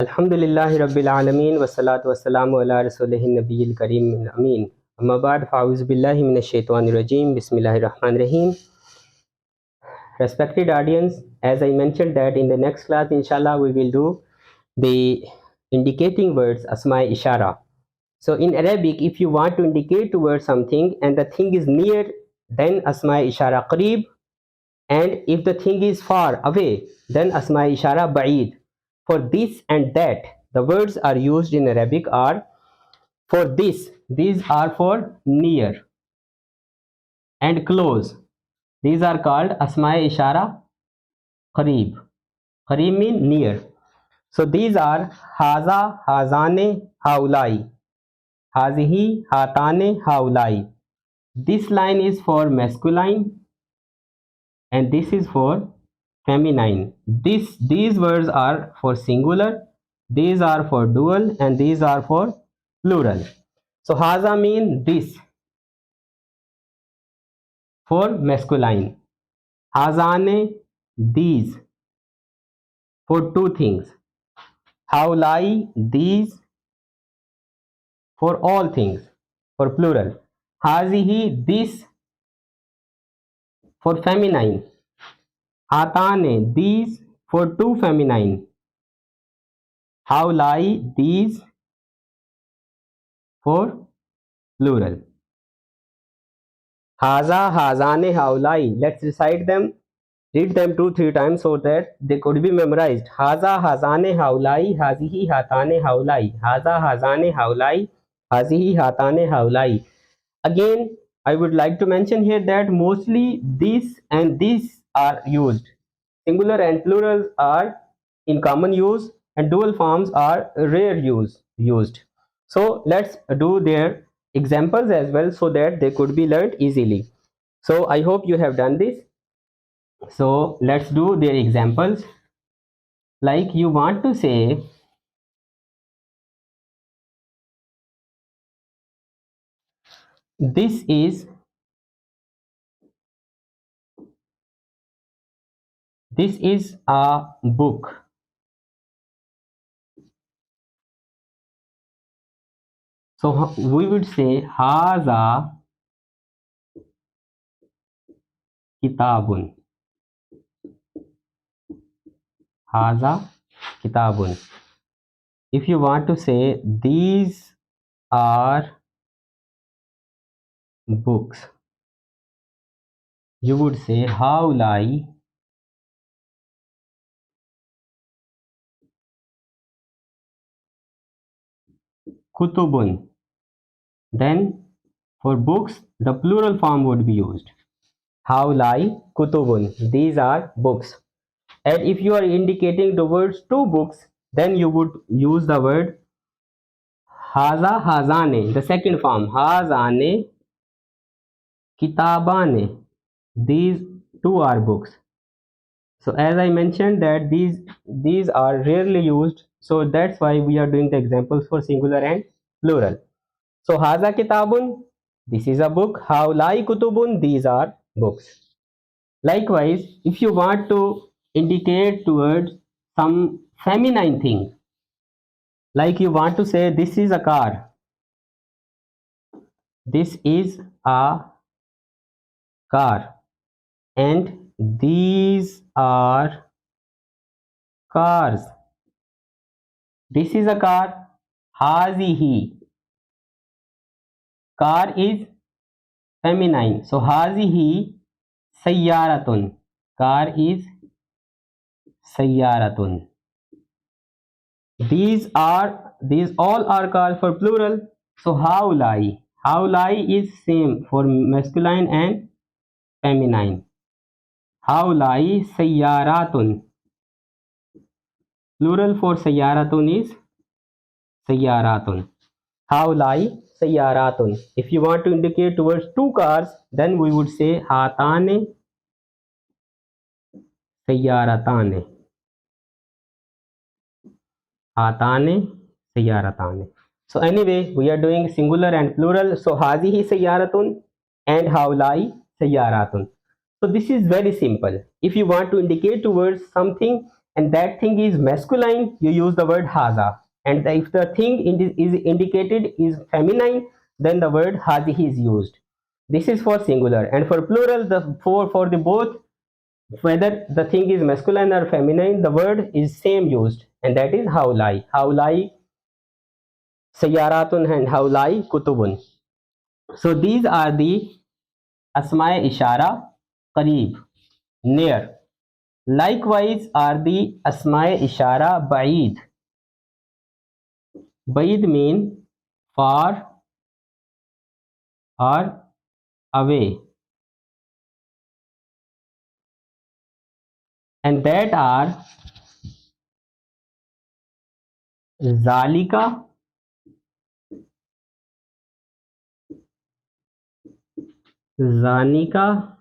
अल्हम्दुलिल्लाहि रब्बिल आलमीन वस्सलातु वस्सलामु अला रसूलिहिन नबिय्यिल करीमिल अमीन। अम्मा बाद फ़अऊज़ु बिल्लाहि मिनश शैतानिर रजीम। बिस्मिल्लाहिर रहमानिर रहीम। Respected audience, as I mentioned that in the next class, inshallah, we will do the indicating words asma ishara. So in Arabic, if you want to indicate towards something and the thing is near, then asma ishara qareeb, and if the thing is far away, then asma ishara ba'id. For this and that, the words are used in Arabic are for this, these are for near, and close, these are called asma ishara qareeb. Qareeb means near. So these are haza, hazane, haulai, hazihi, hatane, haulai. This line is for masculine and this is for feminine. These words are for singular, these are for dual, and these are for plural. So haza mean this for masculine, hazane these for two things, haulai these for all things for plural, hazihi this for feminine, hatane these for two feminine, haulai these for plural. Haza, hazane, haulai. Let's recite them. Read them 2-3 times so that they could be memorized. Haza, hazane, haulai, hazihi, hatane, haulai. Haza, hazane, haulai, hazihi, hatane, haulai. Again, I would like to mention here that mostly this and this are used. Singular and plural are in common use and dual forms are rare used. So let's do their examples as well so that they could be learned easily. So I hope you have done this. So let's do their examples. Like you want to say this is a book. So we would say haza kitabun. Haza kitabun. If you want to say these are books, you would say haulai kutubun. Then for books, the plural form would be used. Haulai kutubun. These are books. And if you are indicating the words two books, then you would use the word haza hazane, the second form, hazane kitabane. These two are books. So as I mentioned that these are rarely used, so that's why we are doing the examples for singular and plural. So haza kitabun, this is a book. Haulai kutubun, these are books. Likewise, if you want to indicate towards some feminine thing, like you want to say this is a car, this is a car, and these are cars. This is a car, hazihi. Car is feminine, so hazihi sayyaratun. Car is sayyaratun. These all are called for plural. So haulai. Haulai is same for masculine and feminine. Haulai sayyaratun. Plural for sayyaratun is sayyaratun. Haulai sayyaratun. If you want to indicate towards two cars, then we would say hatane sayyaratane. Hatane sayyaratane. So anyway, we are doing singular and plural. So hazihi sayyaratun and haulai sayyaratun. So this is very simple. If you want to indicate towards something and that thing is masculine, you use the word haza. And if the thing is indicated is feminine, then the word hazihi is used. This is for singular. And for plural, the for the both, whether the thing is masculine or feminine, the word is same used, and that is haulai. Haulai sayaratun and haulai kutubun. So these are the asmae ishara, qareeb, near. Likewise are the asmae ishara ba'id. Ba'id mean far or away, and that are zalika, zanika,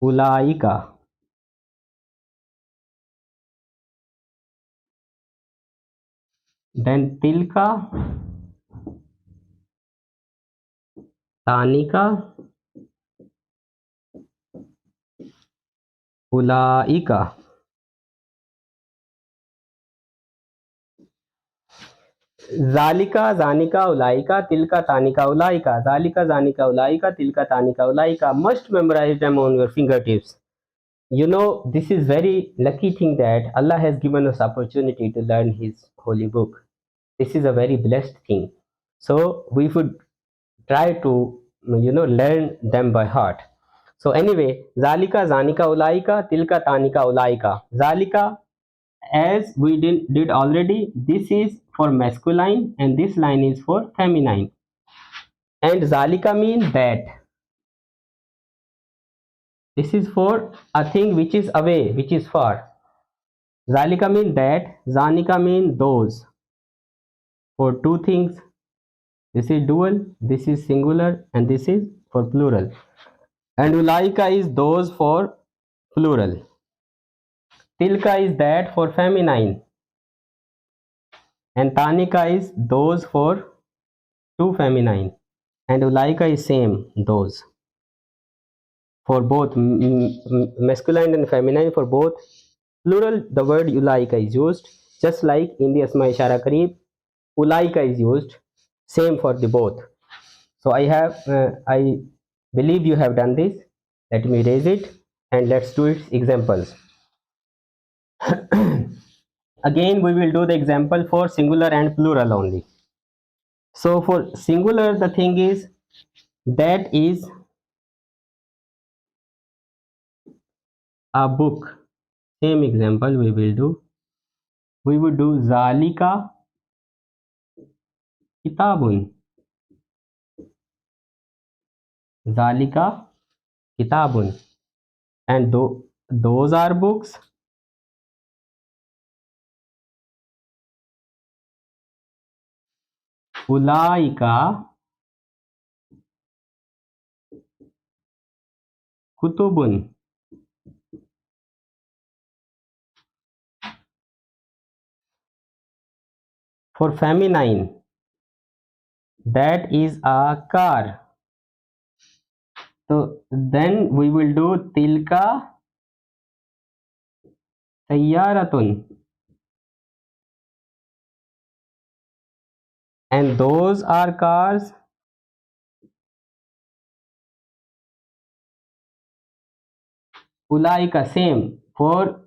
ulaika. Then tilka, tanika, ulaika. Zalika, zanika, ulaika, tilka, tanika, ulaika. Zalika, zanika, ulaika, tilka, tanika, ulaika. Must memorize them on your fingertips. You know, this is very lucky thing that Allah has given us opportunity to learn His holy book. This is a very blessed thing. So we should try to learn them by heart. So anyway, zalika, zanika, ulaika, tilka, tanika, ulaika. Zalika, as we did already, this is for masculine and this line is for feminine. And zalika means that. This is for a thing which is away, which is far. Zalika means that. Zanika means those. For two things. This is dual, this is singular, and this is for plural. And ulaika is those for plural. Tilka is that for feminine. And tanika is those for two feminine. And ulaika is same, those. For both masculine and feminine, for both plural, the word ulaika is used. Just like in the asma ishara qareeb, ulaika is used. Same for the both. So I believe you have done this. Let me raise it and let's do its examples. Again, we will do the example for singular and plural only. So for singular, the thing is that is a book. Same example we will do. We would do zalika kitabun. Zalika kitabun. And those are books. Ulaika kutubun. For feminine, that is a car. So then we will do tilka sayyaratun. And those are cars. Ulaika, same. For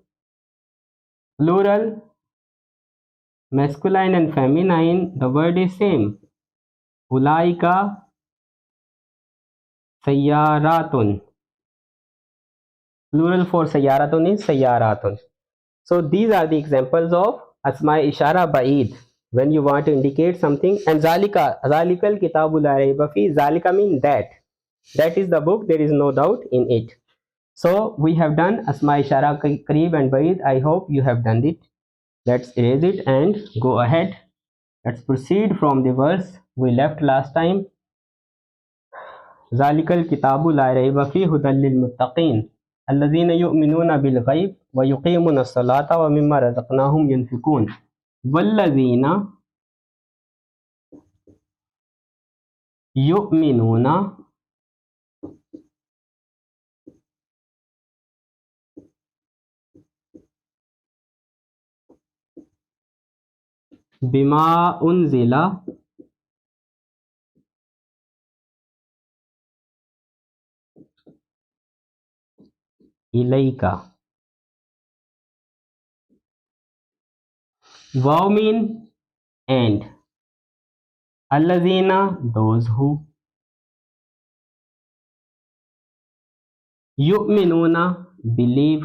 plural, masculine and feminine, the word is same. Ulaika sayyaratun. Plural for sayyaratun is sayyaratun. So these are the examples of asma ishara ba'id when you want to indicate something. And zalika, zalikal kitabu la rayba fi. Zalika means that. That is the book, there is no doubt in it. So we have done asma ishara qareeb and ba'id. I hope you have done it. Let's erase it and go ahead. Let's proceed from the verse we left last time. Zalikal kitabu la rayba fi hudan lil muttaqin alladhina yu'minuna bil ghaib wa yuqimuna as-salata wa mimma razaqnahum yunfikun walladhina yu'minuna बिमा Unzila इलैका. Waw mean and. Allazina, those who. Yu'minuna, believe,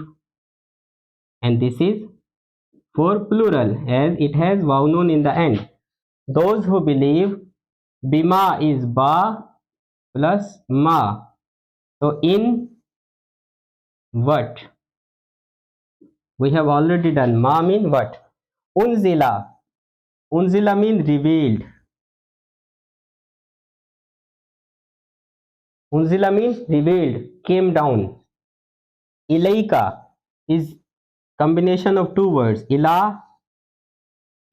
and this is for plural as it has waw noon in the end. Those who believe. Bima is ba plus ma. So in what? We have already done. Ma mean what? Unzila. Unzila mean revealed. Unzila means revealed, came down. Ilaika is combination of two words. Ila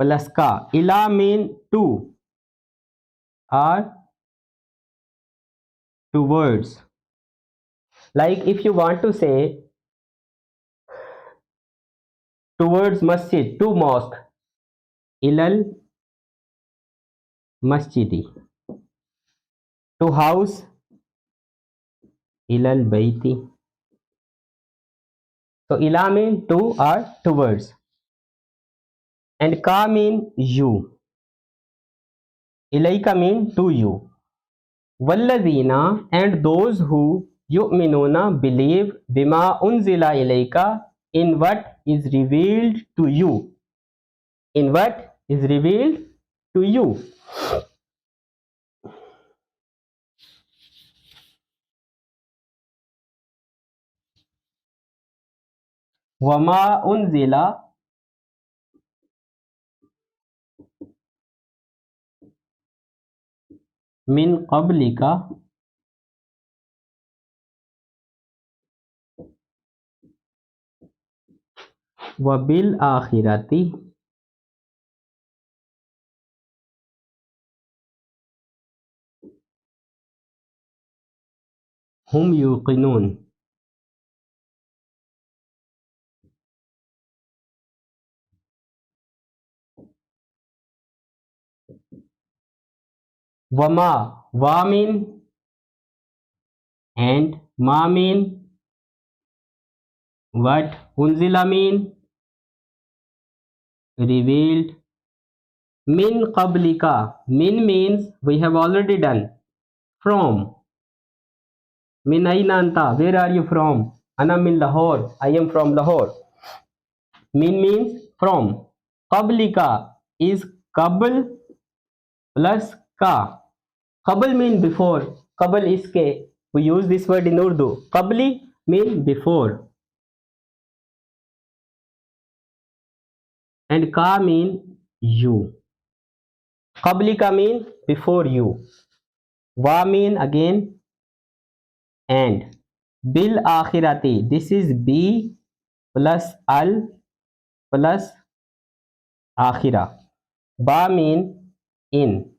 plus ka. Ila mean to or towards. Like if you want to say towards masjid, to mosque. Ilal masjidi. To house. Ilal baiti. So ila mean to or towards. And ka mean you. Ilaika mean to you. Walladina, and those who yu'minuna believe bima unzila ilayka, in what is revealed to you. In what is revealed to you. Wama unzila min qablika wa bil akhirati hum yuqinun. Wama, wa mean and, ma mean what, unzila mean revealed. Min qablika, min means we have already done. From. Min aina anta, where are you from? Ana min Lahore, I am from Lahore. Min means from. Qablika is qabl plus ka. Qabl mean before. Qabl iske, we use this word in Urdu. Qabli mean before. And ka mean you. Qablika mean before you. Wa mean again and. Bil akhirati, this is b plus al plus akhira. Ba mean in.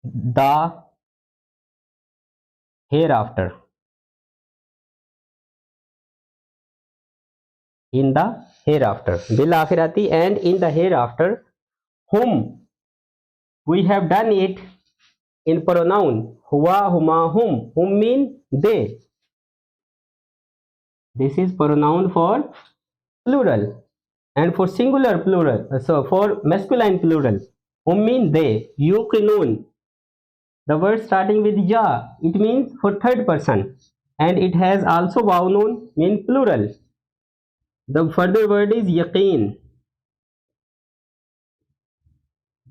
The hereafter. In the hereafter. Bil akhirati, and in the hereafter. Whom, we have done it in pronoun. Huwa, huma, hum. Hum mean they. This is pronoun for plural. And for singular plural, so for masculine plural, hum mean they. Yuqinun, the word starting with ya, it means for third person, and it has also waw noon, mean plural. The further word is yaqeen.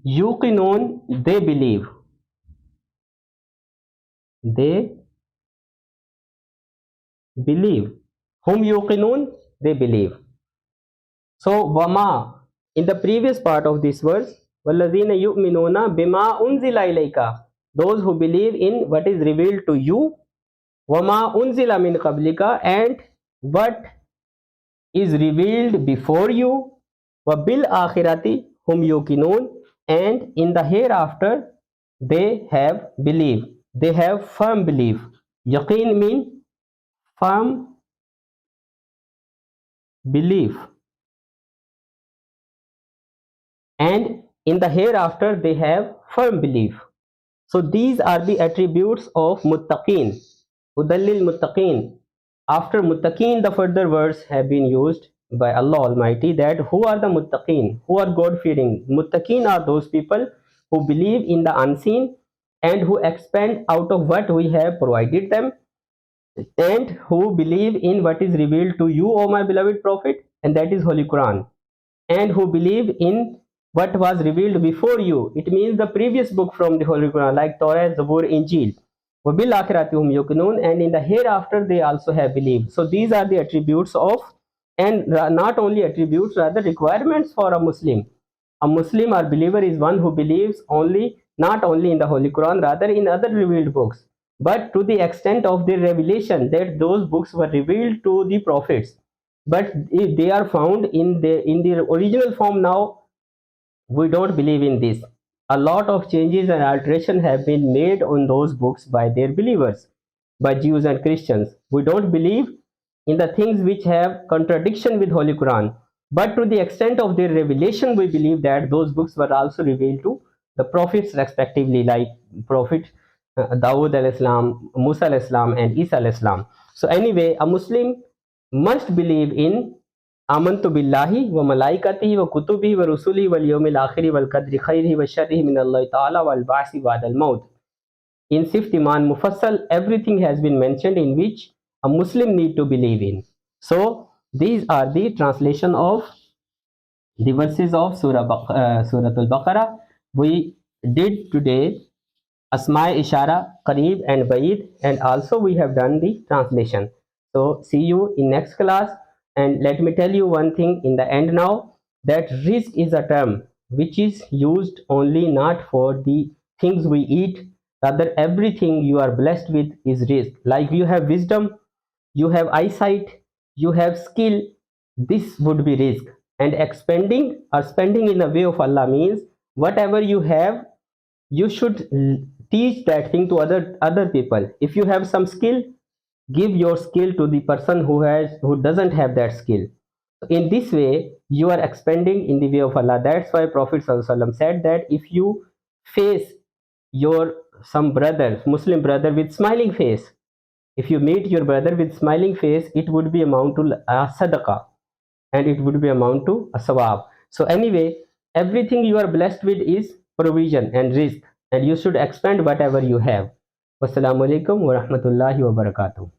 Yuqinun, they believe. They believe. Hum yuqinun, they believe. So wama, in the previous part of this verse, walladhina yu'minuna bima unzila ilayka, those who believe in what is revealed to you. Wama unzila min qablika, and what is revealed before you. Wa bil akhirati hum yuqinun, and in the hereafter they have belief, they have firm belief. Yaqeen mean firm belief. and in the hereafter they have firm belief. So these are the attributes of muttaqin. Hudallil muttaqin. After muttaqin, the further words have been used by Allah Almighty, that who are the muttaqin, who are God fearing. Muttaqin are those people who believe in the unseen and who expand out of what we have provided them, and who believe in what is revealed to you, O my beloved Prophet, and that is Holy Quran, and who believe in what was revealed before you. It means the previous book from the Holy Quran, like Torah, Zabur, Injil. وَبِالْآخِرَةِ يُوقِنُونَ, and in the hereafter they also have believed. So these are the attributes of, and not only attributes, rather requirements for a Muslim. A Muslim or believer is one who believes only, not only in the Holy Quran, rather in other revealed books, but to the extent of their revelation, that those books were revealed to the prophets. But if they are found in the original form now, we don't believe in this. A lot of changes and alteration have been made on those books by their believers, by Jews and Christians. We don't believe in the things which have contradiction with Holy Quran, but to the extent of their revelation, we believe that those books were also revealed to the prophets respectively, like Prophet Dawood al-Islam, Musa al-Islam, and Isa al-Islam. So anyway, a Muslim must believe in आमन्तु बिल्लाहि व मलाइकतिहि व कुतुबिहि व रुसुलिहि वल यौमिल आखिरि वल कद्रि खैरिहि व शर्रिहि मिनल्लाहि तआला वल बासी बअदल मौत. In fifth Iman Mufassal, everything has been mentioned in which a Muslim need to believe in. So these are the translation of the verses of Surah Al-Baqarah. We did today Asma Ishara, Qareeb and Baid, and also we have done the translation. So see you in next class. And let me tell you one thing in the end now, that rizq is a term which is used only not for the things we eat, rather everything you are blessed with is rizq. Like you have wisdom, you have eyesight, you have skill, this would be rizq. And expending or spending in the way of Allah means whatever you have, you should teach that thing to other people. If you have some skill, give your skill to the person who doesn't have that skill. In this way you are expanding in the way of Allah. That's why Prophet ﷺ said that if you face your some brother, Muslim brother, with smiling face, if you meet your brother with smiling face, it would be amount to a sadaqah, and it would be amount to a sawab. So anyway, everything you are blessed with is provision and rizq, and you should expand whatever you have. Wassalamu alaikum wa rahmatullahi wa barakatuh.